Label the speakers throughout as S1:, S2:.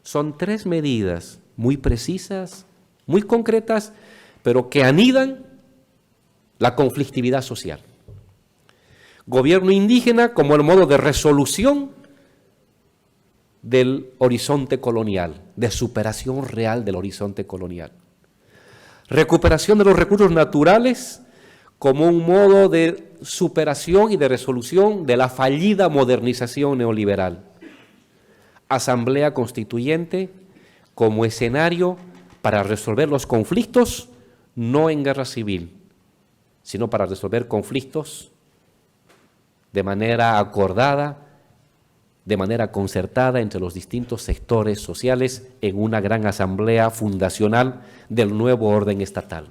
S1: Son tres medidas muy precisas, muy concretas, pero que anidan la conflictividad social. Gobierno indígena como el modo de resolución del horizonte colonial, de superación real del horizonte colonial. Recuperación de los recursos naturales como un modo de superación y de resolución de la fallida modernización neoliberal. Asamblea Constituyente como escenario para resolver los conflictos, no en guerra civil, sino para resolver conflictos de manera acordada, de manera concertada entre los distintos sectores sociales en una gran asamblea fundacional del nuevo orden estatal.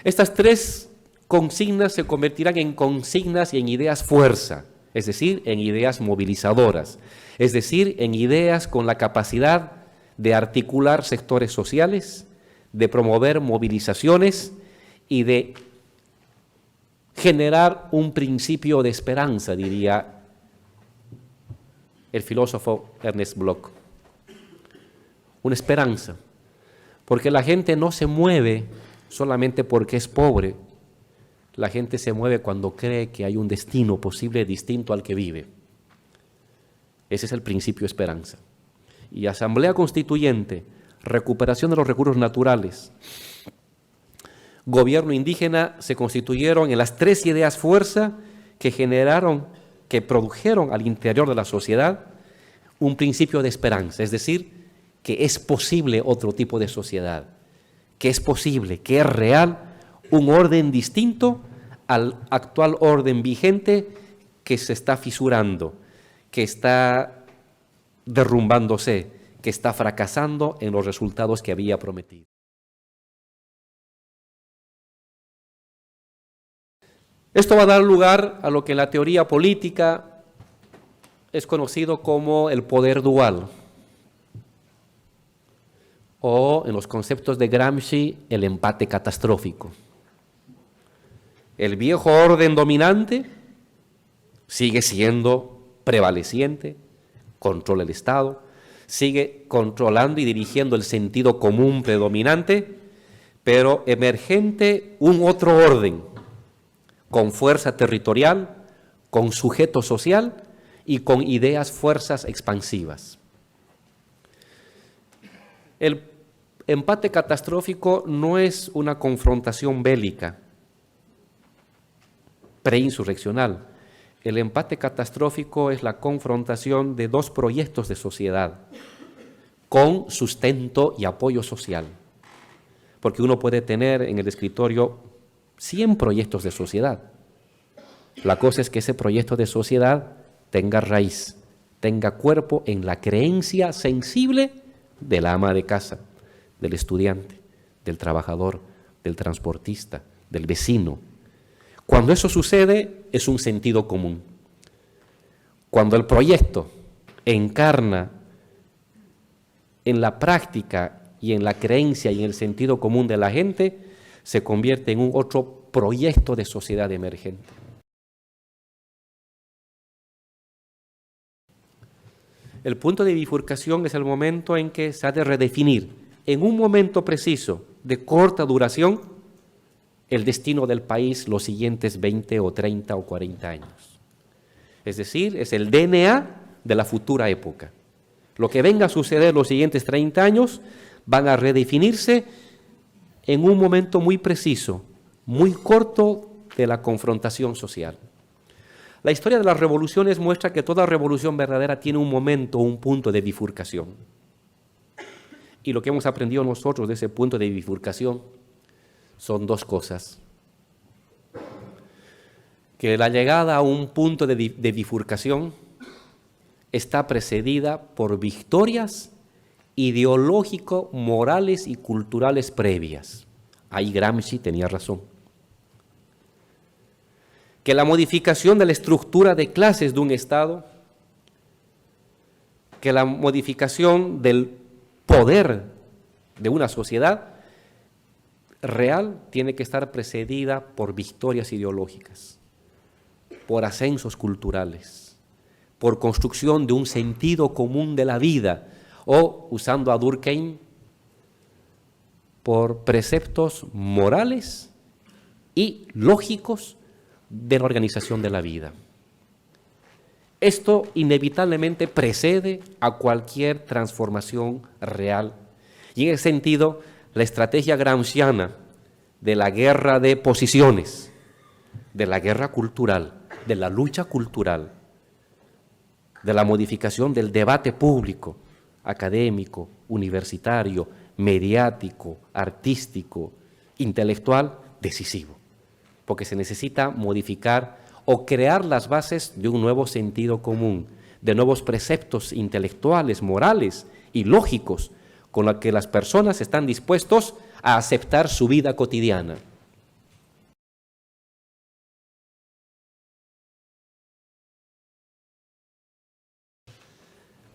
S1: Estas tres consignas se convertirán en consignas y en ideas fuerza, es decir, en ideas movilizadoras, es decir, en ideas con la capacidad de articular sectores sociales, de promover movilizaciones y de generar un principio de esperanza, diría el filósofo Ernest Bloch. Una esperanza, porque la gente no se mueve solamente porque es pobre, la gente se mueve cuando cree que hay un destino posible distinto al que vive. Ese es el principio de esperanza. Y Asamblea Constituyente, recuperación de los recursos naturales, gobierno indígena se constituyeron en las tres ideas fuerza que produjeron al interior de la sociedad un principio de esperanza, es decir, que es posible otro tipo de sociedad, que es posible, que es real, un orden distinto al actual orden vigente que se está fisurando, que está derrumbándose, que está fracasando en los resultados que había prometido. Esto va a dar lugar a lo que en la teoría política es conocido como el poder dual, o en los conceptos de Gramsci, el empate catastrófico. El viejo orden dominante sigue siendo prevaleciente, controla el Estado, sigue controlando y dirigiendo el sentido común predominante, pero emergente un otro orden, con fuerza territorial, con sujeto social y con ideas, fuerzas expansivas. El empate catastrófico no es una confrontación bélica, preinsurreccional. El empate catastrófico es la confrontación de dos proyectos de sociedad con sustento y apoyo social. Porque uno puede tener en el escritorio 100 proyectos de sociedad. La cosa es que ese proyecto de sociedad tenga raíz, tenga cuerpo en la creencia sensible de la ama de casa, del estudiante, del trabajador, del transportista, del vecino. Cuando eso sucede, es un sentido común. Cuando el proyecto encarna en la práctica y en la creencia y en el sentido común de la gente, se convierte en un otro proyecto de sociedad emergente. El punto de bifurcación es el momento en que se ha de redefinir, en un momento preciso, de corta duración, el destino del país los siguientes 20 o 30 o 40 años. Es decir, es el DNA de la futura época. Lo que venga a suceder los siguientes 30 años van a redefinirse en un momento muy preciso, muy corto de la confrontación social. La historia de las revoluciones muestra que toda revolución verdadera tiene un momento, un punto de bifurcación. Y lo que hemos aprendido nosotros de ese punto de bifurcación son dos cosas. Que la llegada a un punto de bifurcación está precedida por victorias ideológico, morales y culturales previas. Ahí Gramsci tenía razón. Que la modificación de la estructura de clases de un Estado, que la modificación del poder de una sociedad real tiene que estar precedida por victorias ideológicas, por ascensos culturales, por construcción de un sentido común de la vida, o, usando a Durkheim, por preceptos morales y lógicos de la organización de la vida. Esto inevitablemente precede a cualquier transformación real. Y en ese sentido, la estrategia gramsciana de la guerra de posiciones, de la guerra cultural, de la lucha cultural, de la modificación del debate público, académico, universitario, mediático, artístico, intelectual, decisivo, porque se necesita modificar o crear las bases de un nuevo sentido común, de nuevos preceptos intelectuales, morales y lógicos con los que las personas están dispuestos a aceptar su vida cotidiana.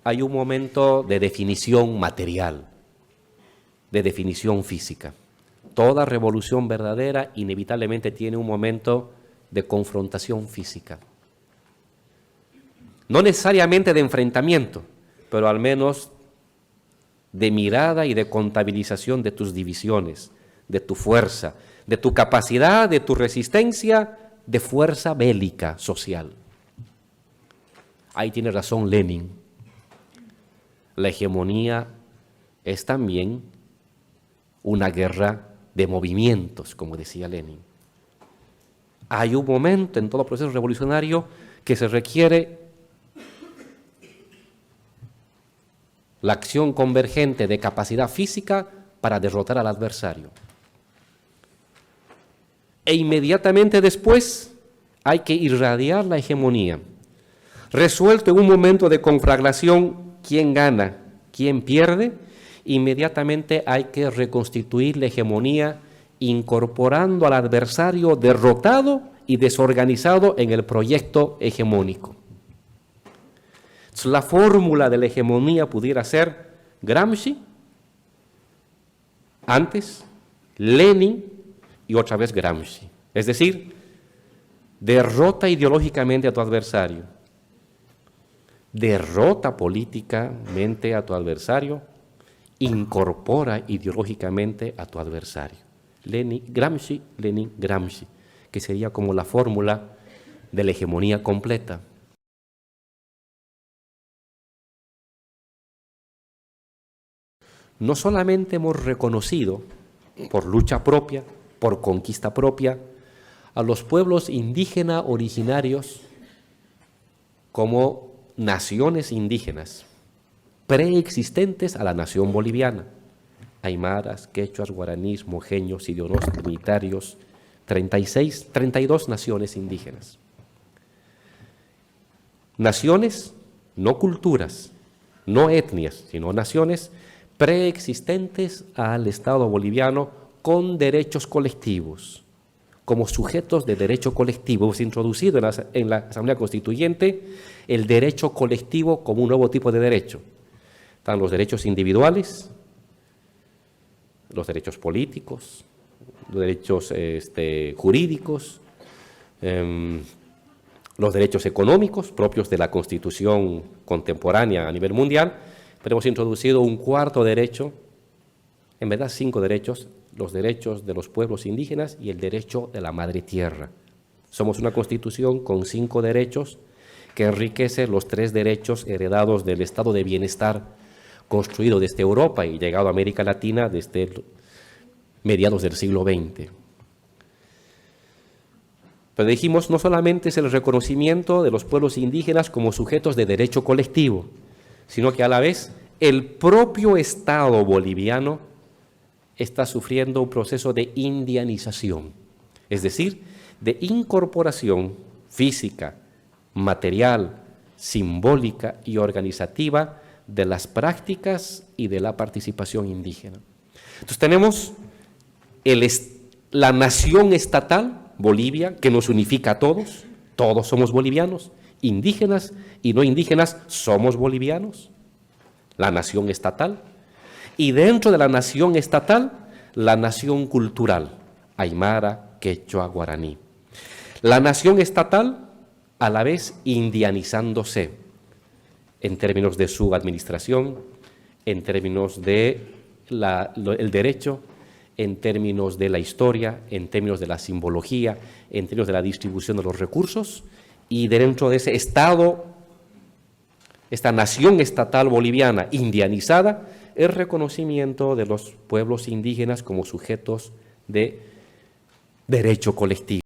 S1: Hay un momento de definición material, de definición física. Toda revolución verdadera inevitablemente tiene un momento de confrontación física. No necesariamente de enfrentamiento, pero al menos de mirada y de contabilización de tus divisiones, de tu fuerza, de tu capacidad, de tu resistencia, de fuerza bélica social. Ahí tiene razón Lenin. La hegemonía es también una guerra de movimientos, como decía Lenin. Hay un momento en todo proceso revolucionario que se requiere la acción convergente de capacidad física para derrotar al adversario. E inmediatamente después hay que irradiar la hegemonía. Resuelto en un momento de conflagración quién gana, quién pierde, inmediatamente hay que reconstituir la hegemonía incorporando al adversario derrotado y desorganizado en el proyecto hegemónico. Entonces, la fórmula de la hegemonía pudiera ser Gramsci, antes, Lenin y otra vez Gramsci. Es decir, derrota ideológicamente a tu adversario, derrota políticamente a tu adversario, incorpora ideológicamente a tu adversario. Gramsci, Lenin, Gramsci, que sería como la fórmula de la hegemonía completa. No solamente hemos reconocido, por lucha propia, por conquista propia, a los pueblos indígenas originarios como naciones indígenas, preexistentes a la nación boliviana, aymaras, quechuas, guaraníes, mojeños, idionos, trinitarios, 32 naciones indígenas. Naciones, no culturas, no etnias, sino naciones preexistentes al Estado boliviano con derechos colectivos, como sujetos de derecho colectivo. Hemos introducido en la Asamblea Constituyente el derecho colectivo como un nuevo tipo de derecho. Están los derechos individuales, los derechos políticos, los derechos jurídicos, los derechos económicos propios de la Constitución contemporánea a nivel mundial, pero hemos introducido un cuarto derecho, en verdad 5 derechos, los derechos de los pueblos indígenas y el derecho de la madre tierra. Somos una Constitución con 5 derechos que enriquece los 3 derechos heredados del estado de bienestar construido desde Europa y llegado a América Latina desde mediados del siglo XX. Pero dijimos, no solamente es el reconocimiento de los pueblos indígenas como sujetos de derecho colectivo, sino que a la vez el propio Estado boliviano está sufriendo un proceso de indianización, es decir, de incorporación física, material, simbólica y organizativa de las prácticas y de la participación indígena. Entonces tenemos la nación estatal, Bolivia, que nos unifica a todos, todos somos bolivianos, indígenas y no indígenas somos bolivianos, la nación estatal, y dentro de la nación estatal, la nación cultural, aymara, quechua, guaraní. La nación estatal a la vez indianizándose en términos de su administración, en términos de el derecho, en términos de la historia, en términos de la simbología, en términos de la distribución de los recursos, y dentro de ese Estado, esta nación estatal boliviana indianizada, el reconocimiento de los pueblos indígenas como sujetos de derecho colectivo.